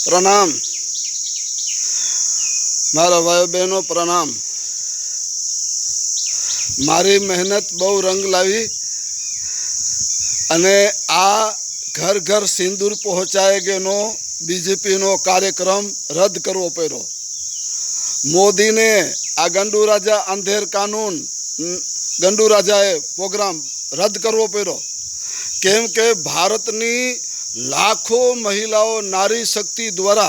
प्रणाम मारा भाई बहनों प्रणाम। मारी मेहनत बहु रंग लावी अने आ घर घर सिंदूर पहुँचाए गयो बीजेपी नो कार्यक्रम रद्द करवो पड्यो। मोदी ने आ गंडू राजा अंधेर कानून गंडू राजाए प्रोग्राम रद्द करवो पड्यो केम के भारतनी लाखों महिलाओं नारी शक्ति द्वारा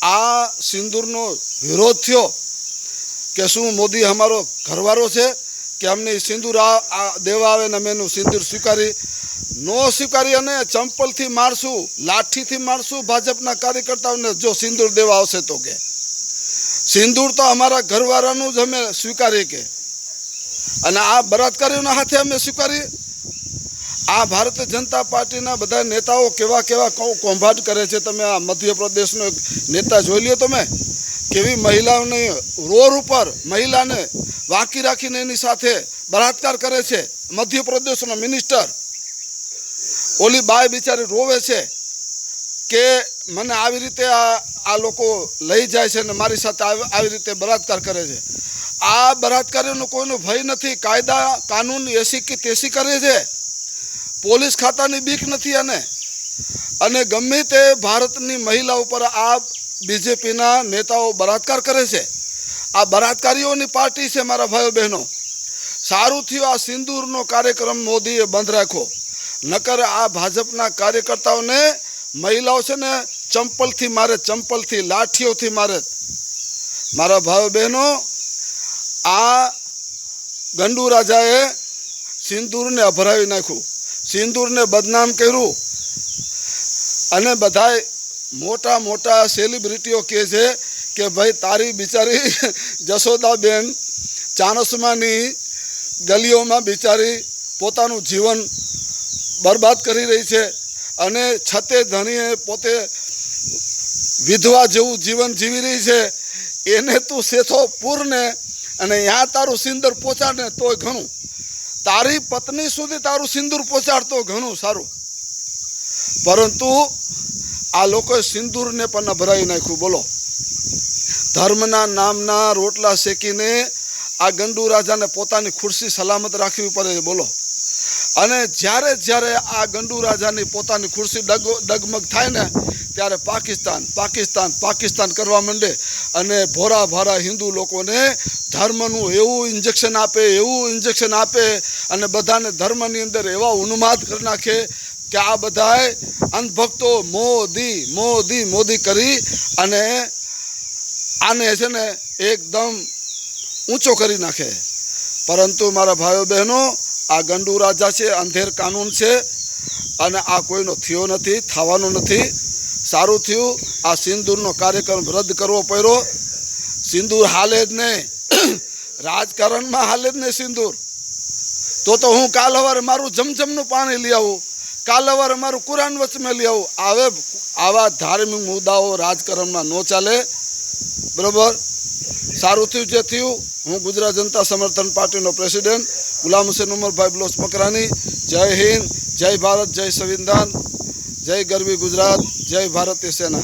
आ सिंदूरनो विरोध थयो के शू मोदी हमारो घरवारो छे कि अमने सिंदूर देवा आवे ने अमे सिंदूर स्वीकारी नो स्वीकारी अने चंपल थी मारशू लाठी थी मारशू भाजपना कार्यकर्ताओं ने जो सिंदूर देवा आवशे तो के सिंदूर तो अमारा घरवारानुं ज अमे स्वीकारी के अने आ बलात्कारीओना हाथे अमे स्वीकारी। आ भारतीय जनता पार्टीना बधा नेताओं केवा केवा कौभांड करे छे। तमे आ मध्य प्रदेशनो एक नेता जोई ल्यो तमे केवी महिलाओने रोड पर महिलाने वाकी राखीने एनी साथे बलात्कार करे छे। मध्य प्रदेशनो मिनिस्टर ओली बाय बिचारी रोवे छे के मने आवी रीते आ लोको लई जाय छे ने मारी साथे आवी रीते बलात्कार करे छे। आ बलात्कारीओनो कोईनो भय नथी, कायदा कानून एसी की तेसी करे छे, पोलीस खातानी बीक नथी अने गમે તે भारतनी महिला पर आ बीजेपीना नेताओं बलात्कार करे छे। आ बलात्कारीओनी पार्टी छे मारा भाईओ बहनों। सारूं थयुं आ सिंदूरनो कार्यक्रम मोदीए बंध राख्यो, नकर आ भाजपना कार्यकर्ताओने महिलाओं छे ने चंपलथी मारे, चंपलथी लाठीओथी मारे। मारा भाईओ बहनों, आ गंडू राजाए सिंदूरने अभरावी नाख्युं, सिंदूर ने बदनाम कर्યું અને બધાય મોટા મોટા સેલિબ્રિટીઓ કહે છે કે ભાઈ તારી બિચારી જશોદાબેન ચાણસમાની ગલીઓમાં બિચારી પોતાનું જીવન બરબાદ કરી રહી છે અને છતે ધણીએ પોતે વિધવા જેવું જીવન જીવી રહી છે એને તું સેથો પૂરને અને ત્યાં તારું સિંદૂર પહોંચાડને તોય ઘણું, तारी पत्नी सुधी तारू सिंदूर पहोंचाड़तो घणुं सारूं। परंतु आ लोकोए सिंदूर ने पण भराई नाख्युं। बोलो, धर्मना नामना रोटला शेकीने आ गंडू राजा ने पोतानी खुर्सी सलामत राखवी पड़े। बोलो, अने ज्यारे ज्यारे आ गंडू राजानी पोतानी खुर्सी डगमग थाय ने त्यारे पाकिस्तान पाकिस्तान पाकिस्तान करवा मंडे अने भोरा भारा हिंदू लोकोने धर्मनु एवं इंजेक्शन आपे, एवं इंजेक्शन आपे अने बधाने धर्मनी अंदर एवा उन्माद कर नाखे कि आ बधाए अंधभक्तो मोदी मोदी मोदी करी अने आने छे ने एकदम ऊंचो करी नाखे। परंतु मारा भाईओ बहनों, आ गंडू राजा छे, अंधेर कानून छे अने आ कोईनो थयो नथी, थवानो नथी। सारूं थयुं आ सिंदूरनो कार्यक्रम रद्द करवो पड्यो। सिंदूर हाले ज नहीं, राजकारण में हाले ज नहीं सिंदूर। तो हूँ काल हवारे मारू जमजमनु पाणी लई आवुं, काल हवारे मारू कुरान वच में लई आवुं। आवे आवा धार्मिक मुद्दाओ राजकारण में न चाले, बराबर। सारूं थयुं जे थयुं। हूँ गुजरात जनता समर्थन पार्टी प्रेसिडेंट गुलाम हुसैन उमर भाई बलोच मकरानी। जय हिंद, जय भारत, जय संविधान, जय गरवी गुजरात, जय भारतीय सेना।